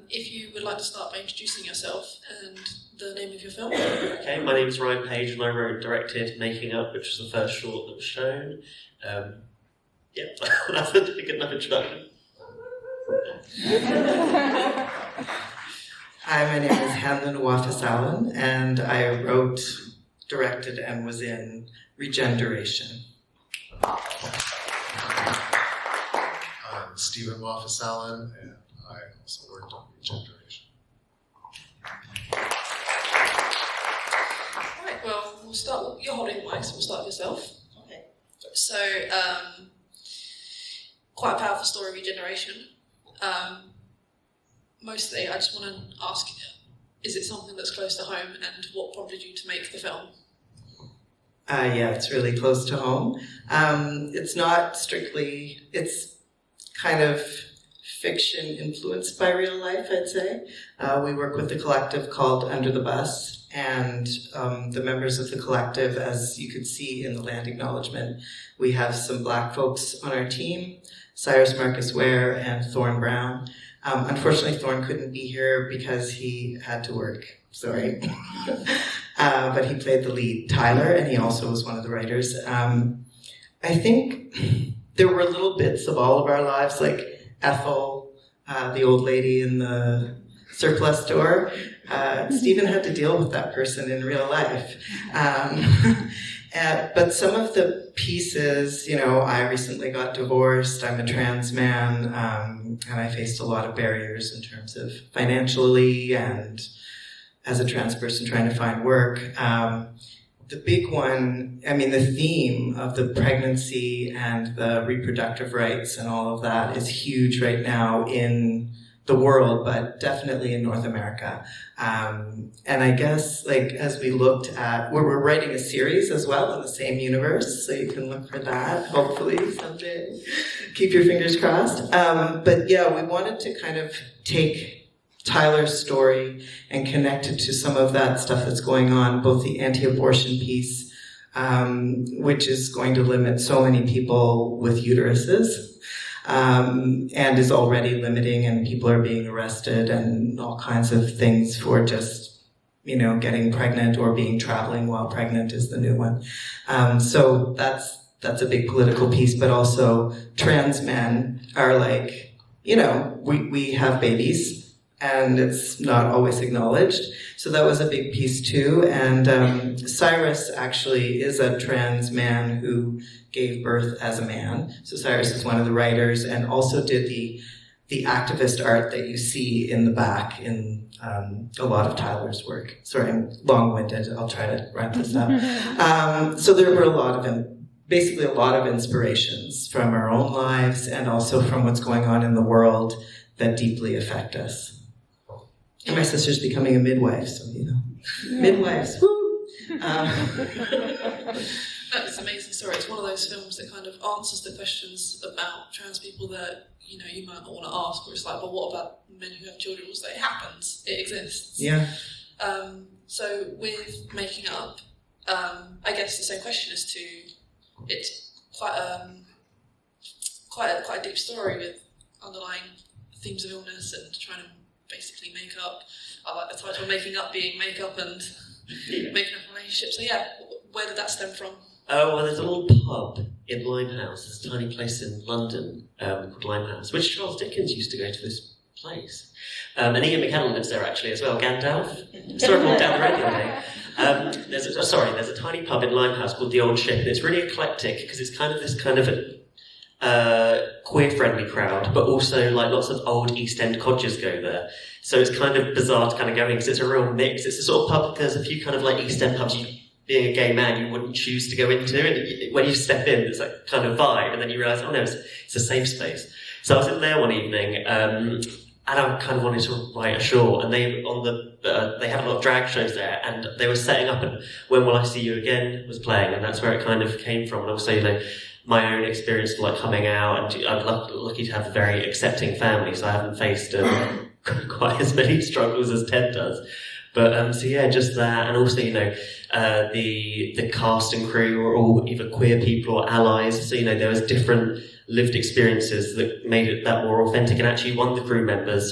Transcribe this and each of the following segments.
If you would like to start by introducing yourself and the name of your film. Okay, my name is Ryan Paige and I wrote, directed Making Up, which was the first short that was shown. That's a good enough introduction. Hi, my name is Hanlon Uafás-Álainn, and I wrote, directed, and was in Regeneration. I'm Stephen Uafás-Álainn, and I also worked on Regeneration. Right, well, we'll start with, you're holding the mic, so we'll start with yourself. Okay. So, quite a powerful story, Regeneration. Mostly, I just want to ask, is it something that's close to home, and what prompted you to make the film? Yeah, it's really close to home. It's not strictly, it's kind of fiction influenced by real life, I'd say. We work with a collective called Under the Bus, and the members of the collective, as you could see in the land acknowledgement, we have some Black folks on our team, Cyrus Marcus Ware and Thorne Brown. Unfortunately, Thorne couldn't be here because he had to work, sorry. But he played the lead, Tyler, and he also was one of the writers. I think there were little bits of all of our lives, like Ethel, the old lady in the surplus store. Stephen had to deal with that person in real life. But some of the pieces, I recently got divorced, I'm a trans man, and I faced a lot of barriers in terms of financially and as a trans person trying to find work. The big one, the theme of the pregnancy and the reproductive rights and all of that is huge right now in the world, but definitely in North America. And I guess, as we looked at, we're writing a series as well in the same universe, so you can look for that, hopefully someday. Keep your fingers crossed. But yeah, we wanted to kind of take Tyler's story and connect it to some of that stuff that's going on, both the anti-abortion piece, which is going to limit so many people with uteruses, and is already limiting, and people are being arrested and all kinds of things for just, getting pregnant or being traveling while pregnant is the new one. So that's a big political piece, but also trans men are we have babies and it's not always acknowledged. So that was a big piece too. And Cyrus actually is a trans man who gave birth as a man. So Cyrus is one of the writers and also did the activist art that you see in the back in a lot of Tyler's work. Sorry, I'm long-winded. I'll try to wrap this up. So there were basically a lot of inspirations from our own lives and also from what's going on in the world that deeply affect us. And my sister's becoming a midwife, so midwives, woo! That's an amazing story. It's one of those films that kind of answers the questions about trans people that, you might not want to ask, where it's like, well, what about men who have children? Well, it happens. It exists. Yeah. So with Making Up, I guess the same question as to, it's quite a deep story with underlying themes of illness and trying to basically make up. I like the title, Making Up, being make-up and making up relationships. So yeah, where did that stem from? Oh, well, there's a little pub in Limehouse. There's a tiny place in London called Limehouse, which Charles Dickens used to go to this place. And Ian McKellen lives there actually as well. Gandalf. Sorry, I walked down the road the other day. There's a tiny pub in Limehouse called The Old Ship, and it's really eclectic because it's kind of a queer-friendly crowd, but also lots of old East End codgers go there. So it's kind of bizarre to kind of go in because it's a real mix. It's a sort of pub. There's a few kind of East End pubs being a gay man you wouldn't choose to go into, and when you step in, there's that kind of vibe, and then you realise, oh no, it's a safe space. So I was in there one evening, and I kind of wanted to write a short, and they had a lot of drag shows there, and they were setting up, and When Will I See You Again was playing, and that's where it kind of came from, and also my own experience of coming out, and I'm lucky to have a very accepting family, so I haven't faced quite as many struggles as Ted does. But so yeah, just that, and also the cast and crew were all either queer people or allies. So there was different lived experiences that made it that more authentic. And actually, one of the crew members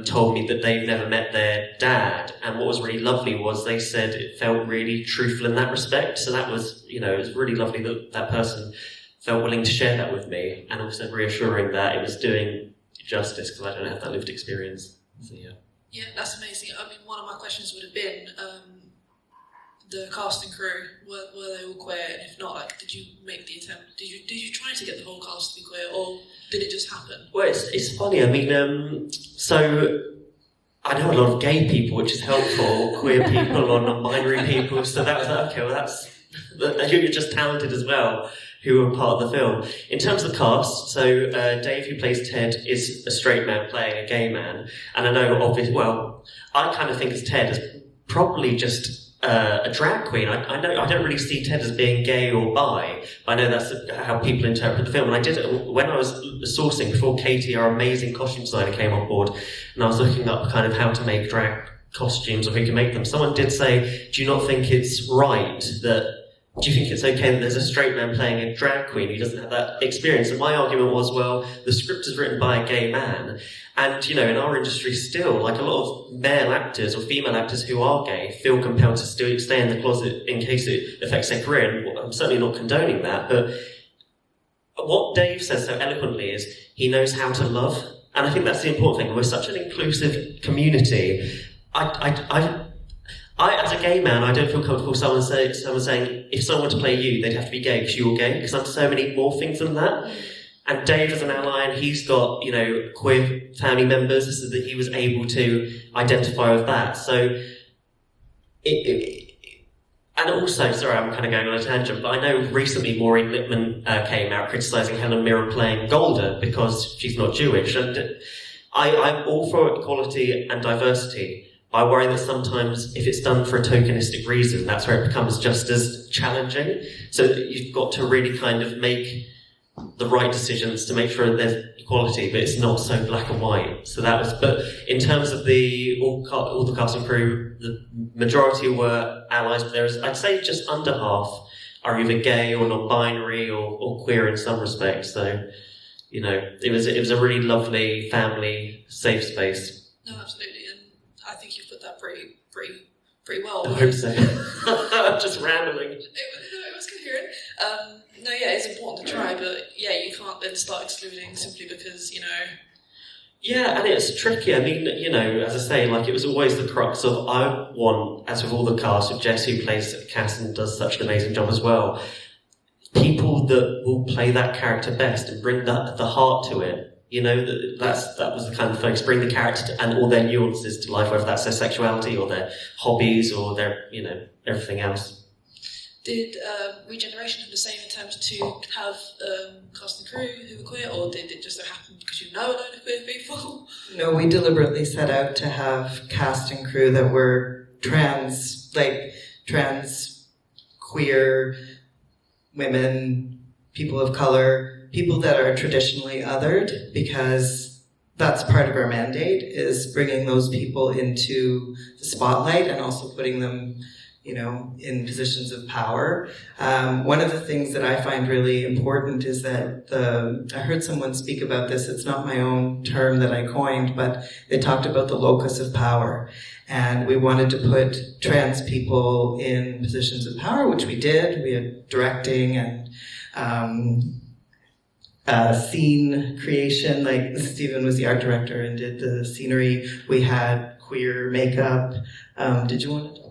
told me that they've never met their dad, and what was really lovely was they said it felt really truthful in that respect. So that was it was really lovely that that person felt willing to share that with me, and also reassuring that it was doing justice because I don't have that lived experience. So yeah. Yeah, that's amazing. I mean, one of my questions would have been the cast and crew. Were they all queer? And if not, did you make the attempt? Did you try to get the whole cast to be queer, or did it just happen? Well, it's funny. I mean, so I know a lot of gay people, which is helpful. Queer people or non-binary people. So that was okay. Well, that's you're just talented as well, who were part of the film. In terms of the cast, so Dave, who plays Ted, is a straight man playing a gay man, and I know I kind of think of Ted as probably just a drag queen. I don't really see Ted as being gay or bi, but I know that's how people interpret the film. And I did when I was sourcing before Katie, our amazing costume designer, came on board, and I was looking up kind of how to make drag costumes or who can make them. Someone did say, "Do you not think it's right that?" Do you think it's okay that there's a straight man playing a drag queen who doesn't have that experience? And my argument was, well, the script is written by a gay man. And, in our industry still, a lot of male actors or female actors who are gay feel compelled to still stay in the closet in case it affects their career. And I'm certainly not condoning that. But what Dave says so eloquently is he knows how to love. And I think that's the important thing. We're such an inclusive community. I, as a gay man, I don't feel comfortable someone saying, if someone were to play you, they'd have to be gay because you're gay, because I'm so many more things than that. And Dave is an ally, and he's got, queer family members, so that he was able to identify with that. So, and also, sorry, I'm kind of going on a tangent, but I know recently Maureen Lipman came out criticising Helen Mirren playing Golda because she's not Jewish. And I'm all for equality and diversity. I worry that sometimes if it's done for a tokenistic reason, that's where it becomes just as challenging. So you've got to really kind of make the right decisions to make sure there's equality, but it's not so black and white. So that was, but in terms of all the cast and crew, the majority were allies, but there's, I'd say just under half are either gay or non-binary or queer in some respects. So, it was a really lovely family, safe space. No, absolutely. I think you've put that pretty well. I hope so. Just rambling. It was coherent. It's important to try, but you can't then start excluding simply because, Yeah, and it's tricky. I mean, as I say, it was always the crux of, I want, as with all the cast, with Jess, who plays Cass and does such an amazing job as well, people that will play that character best and bring the heart to it. That was the kind of focus, bring the character and all their nuances to life, whether that's their sexuality or their hobbies or their, everything else. Did Regeneration have the same attempt to have cast and crew who were queer, or did it just so happen because you know a load of queer people? No, we deliberately set out to have cast and crew that were trans, queer women, people of color, people that are traditionally othered, because that's part of our mandate, is bringing those people into the spotlight and also putting them, in positions of power. One of the things that I find really important is that I heard someone speak about this, it's not my own term that I coined, but they talked about the locus of power. And we wanted to put trans people in positions of power, which we did. We had directing and scene creation, Stephen was the art director and did the scenery. We had queer makeup. Did you want to talk?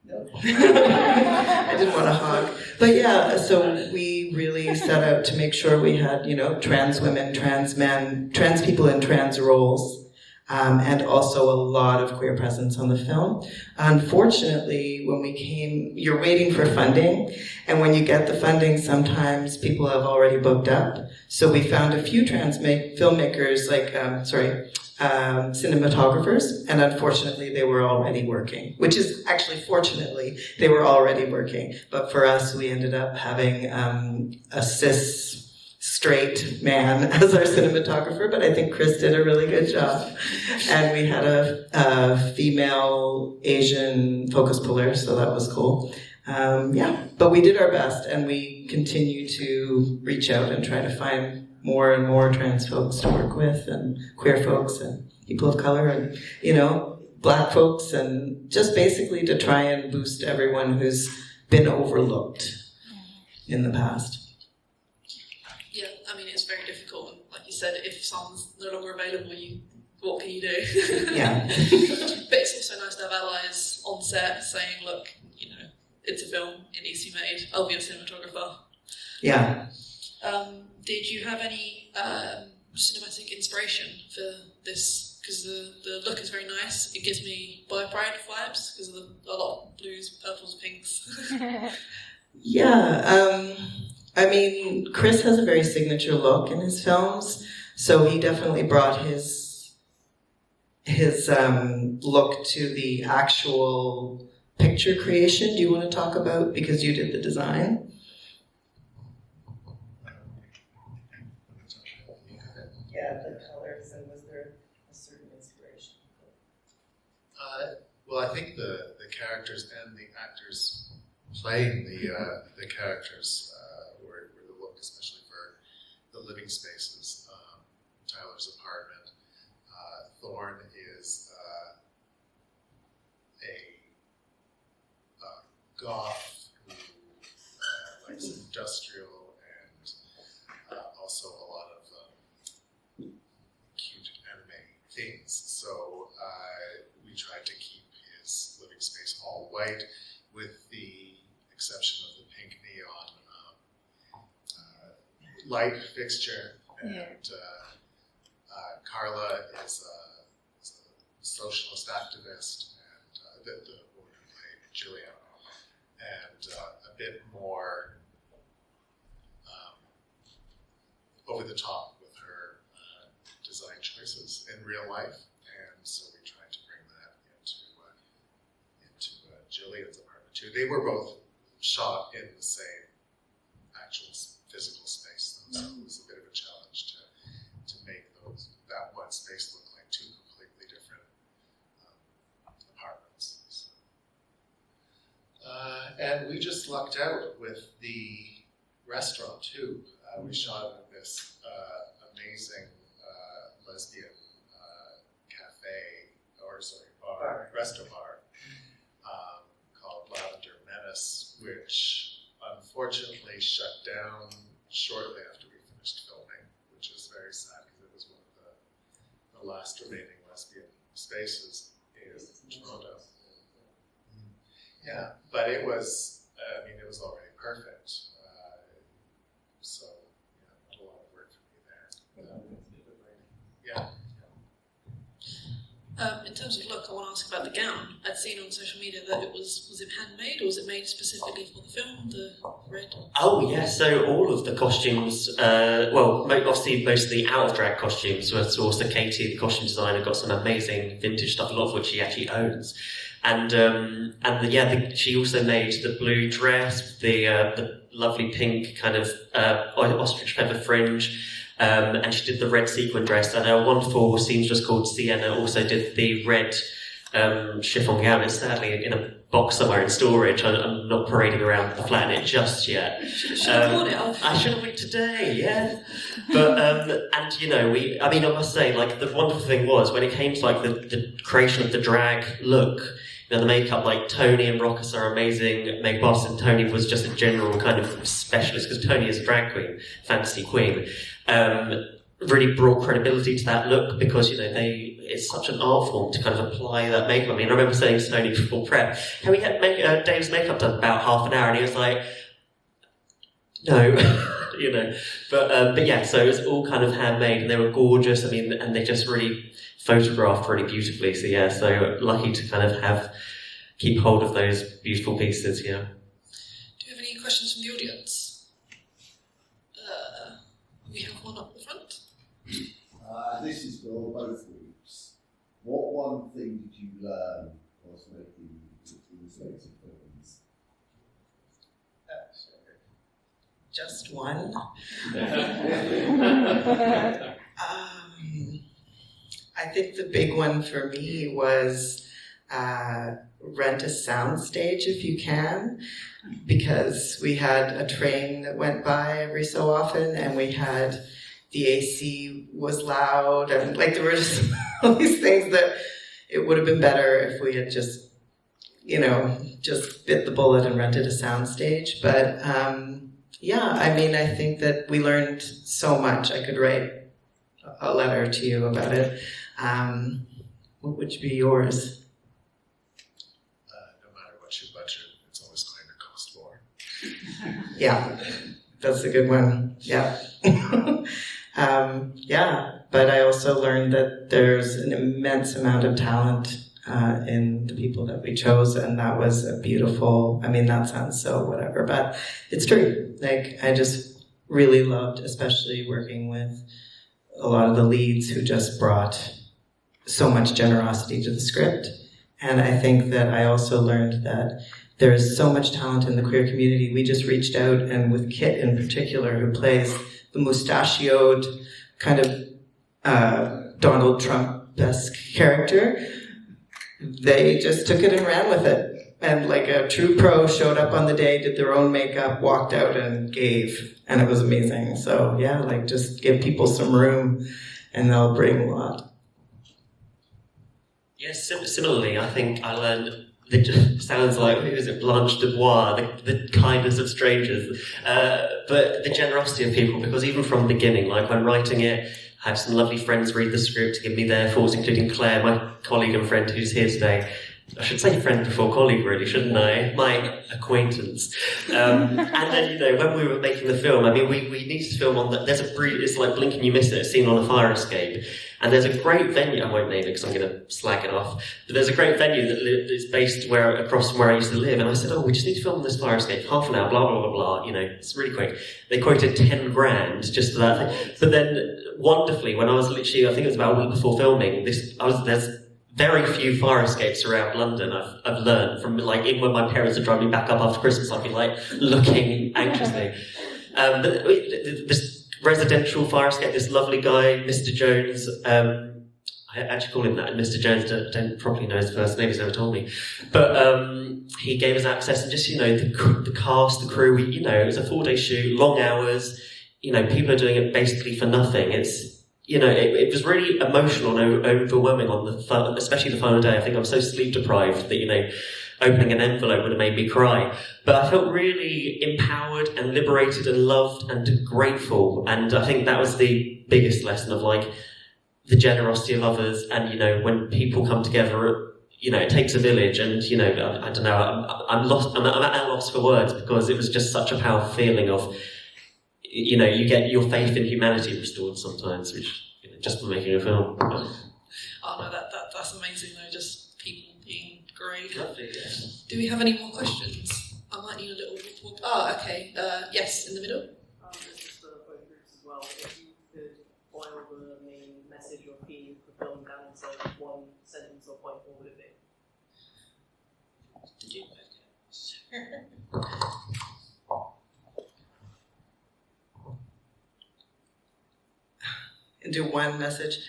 No. I didn't want to hog. But so we really set out to make sure we had, trans women, trans men, trans people in trans roles. And also a lot of queer presence on the film. Unfortunately, when we came, you're waiting for funding, and when you get the funding, sometimes people have already booked up. So we found a few trans filmmakers, cinematographers, and unfortunately they were already working, which is actually fortunately, they were already working. But for us, we ended up having a cis straight man as our cinematographer, but I think Chris did a really good job. And we had a female Asian focus puller, so that was cool. But we did our best, and we continue to reach out and try to find more and more trans folks to work with, and queer folks, and people of color, and, Black folks, and just basically to try and boost everyone who's been overlooked in the past. Yeah, I mean, it's very difficult. And like you said, if someone's no longer available, what can you do? Yeah. But it's also nice to have allies on set saying, look, it's a film, it needs to be made, I'll be a cinematographer. Yeah. Did you have any cinematic inspiration for this? Because the look is very nice. It gives me Bi Pride vibes because of a lot of blues, purples, pinks. Yeah, I mean, Chris has a very signature look in his films, so he definitely brought his look to the actual picture creation. Do you want to talk about, because you did the design? Yeah, the colors, and was there a certain inspiration? Well, I think the characters and the actors playing the characters were the look, especially for the living spaces. Tyler's apartment. Thorne is a goth who likes industrial and also a lot of cute anime things. So we tried to keep his living space all white, with the exception of the pink neon light fixture. And Carla is a socialist activist, and the woman who played Julia, and a bit more over the top with her design choices in real life, and so we tried to bring that into Julia's apartment too. They were both shot in the same actual physical space, though, so it was a bit of a challenge to make that one space look like two completely different apartments. So. And we just lucked out with the restaurant too. We shot in this amazing lesbian resto bar called Lavender Menace, which unfortunately shut down shortly after we finished filming, which is very sad because it was one of the last remaining lesbian spaces in Toronto. Yeah, but it was already perfect. So, not a lot of work for me there. Yeah. In terms of look, I want to ask about the gown. I'd seen on social media that was it handmade, or was it made specifically for the film, the red? Oh yeah, so all of the costumes, obviously most of the out of drag costumes were sourced to Katie, the costume designer, got some amazing vintage stuff, a lot of which she actually owns. She also made the blue dress, the lovely pink kind of ostrich feather fringe. And she did the red sequin dress, and our wonderful seamstress called Sienna also did the red chiffon gown. It's sadly in a box somewhere in storage. I'm not parading around the flat in it just yet. I should have went today, yeah. But I must say, like, the wonderful thing was when it came to like the creation of the drag look. The makeup, like Tony and Rockus are amazing makeup, and Tony was just a general kind of specialist because Tony is a drag queen, fantasy queen. Really brought credibility to that look because it's such an art form to kind of apply that makeup. I mean, I remember saying to Tony before prep, "Can we get Dave's makeup done about half an hour?" And he was like, "No." But yeah, so it was all kind of handmade, and they were gorgeous. I mean, and they just really photographed really beautifully. So yeah, so lucky to kind of keep hold of those beautiful pieces. Yeah. Do you have any questions from the audience? We have one up the front. This is for both groups. What one thing did you learn whilst making illustrated films? Just one. I think the big one for me was rent a soundstage if you can, because we had a train that went by every so often, and we had the AC was loud, and like there were just all these things that it would have been better if we had just, just bit the bullet and rented a soundstage. But yeah, I mean, I think that we learned so much. I could write a letter to you about it. What would be yours? No matter what you budget, it's always going to cost more. Yeah, that's a good one. Yeah. Yeah, but I also learned that there's an immense amount of talent in the people that we chose, and that was a beautiful, I mean, that sounds so whatever, but it's true. Like, I just really loved, especially working with a lot of the leads who just brought so much generosity to the script. And I think that I also learned that there is so much talent in the queer community. We just reached out, and with Kit in particular, who plays the mustachioed kind of Donald Trump-esque character, they just took it and ran with it. And like a true pro showed up on the day, did their own makeup, walked out and gave. And it was amazing. So yeah, like just give people some room and they'll bring a lot. Yes, similarly, I think I learned, it sounds like, who is it, Blanche Dubois, the kindness of strangers, but the generosity of people, because even from the beginning, like when writing it, I had some lovely friends read the script to give me their thoughts, including Claire, my colleague and friend who's here today. I should say friend before colleague, really, shouldn't I? My acquaintance. And then, when we were making the film, I mean, we needed to film on it's like blink and you miss it, a scene on a fire escape. And there's a great venue, I won't name it because I'm going to slag it off, but there's a great venue that is based across from where I used to live. And I said, we just need to film this fire escape, half an hour, blah, blah, blah, blah, it's really quick. They quoted 10 grand just for that thing. But then, wonderfully, when I was literally, I think it was about a week before filming, there's very few fire escapes around London. I've learned from, even when my parents would drive me back up after Christmas, I'd be looking anxiously. But this residential fire escape, this lovely guy, Mr. Jones, I actually call him that, and Mr. Jones don't probably know his first name, he's never told me. But he gave us access, and just, the cast, the crew, it was a 4-day shoot, long hours, people are doing it basically for nothing. It's, it was really emotional and overwhelming especially the final day. I think I'm so sleep deprived that, opening an envelope would have made me cry. But I felt really empowered and liberated and loved and grateful. And I think that was the biggest lesson of the generosity of others. And, when people come together, it takes a village. And, I don't know, I'm lost. I'm at a loss for words because it was just such a powerful feeling of, you get your faith in humanity restored sometimes, which, just for making a film. Oh no, that's amazing though, just people being great. Lovely, yes. Do we have any more questions? I might need a little report. Oh, okay. Yes, in the middle. This is for both groups as well. If you could boil the main message or theme of the film down into one sentence or point, what would it be? Did you? Sure. Do one message.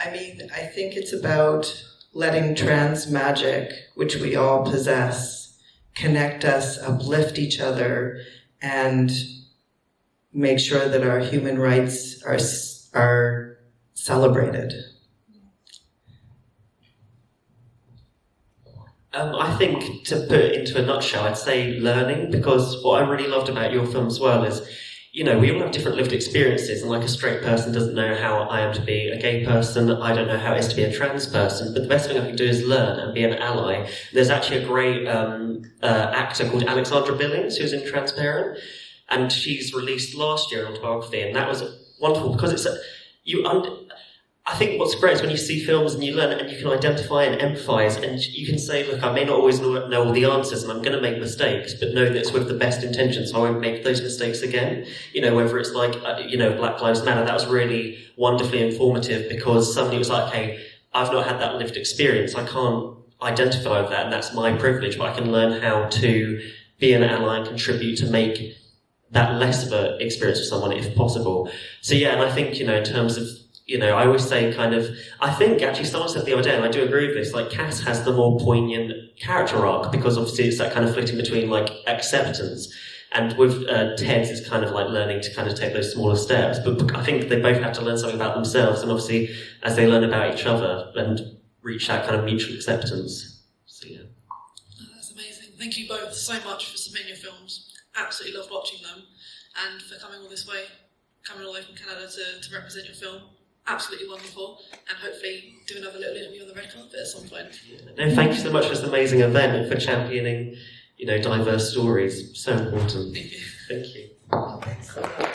I mean, I think it's about letting trans magic, which we all possess, connect us, uplift each other, and make sure that our human rights are celebrated. I think, to put it into a nutshell, I'd say learning, because what I really loved about your film as well is, we all have different lived experiences, and like a straight person doesn't know how I am to be a gay person, I don't know how it is to be a trans person, but the best thing I can do is learn and be an ally. There's actually a great actor called Alexandra Billings who's in Transparent, and she's released last year an autobiography, and that was wonderful because I think what's great is when you see films and you learn and you can identify and empathise, and you can say, look, I may not always know all the answers and I'm going to make mistakes, but know that it's with the best intentions, so I won't make those mistakes again. Whether it's Black Lives Matter, that was really wonderfully informative because suddenly it was like, hey, I've not had that lived experience, I can't identify with that, and that's my privilege, but I can learn how to be an ally and contribute to make that less of an experience for someone if possible. So yeah, and I think, you know, in terms of, you know, I always say kind of, I think actually someone said the other day, and I do agree with this, like Cass has the more poignant character arc, because obviously it's that kind of flitting between like acceptance, and with Ted's it's kind of like learning to kind of take those smaller steps, but I think they both have to learn something about themselves, and obviously as they learn about each other and reach that kind of mutual acceptance. So yeah. Oh, that's amazing. Thank you both so much for submitting your films. Absolutely loved watching them, and for coming all this way, coming all the way from Canada to represent your film. Absolutely wonderful, and hopefully do another little interview on the red carpet at some point. Yeah. No, thank you so much for this amazing event and for championing, you know, diverse stories. So important. Thank you. Thank you.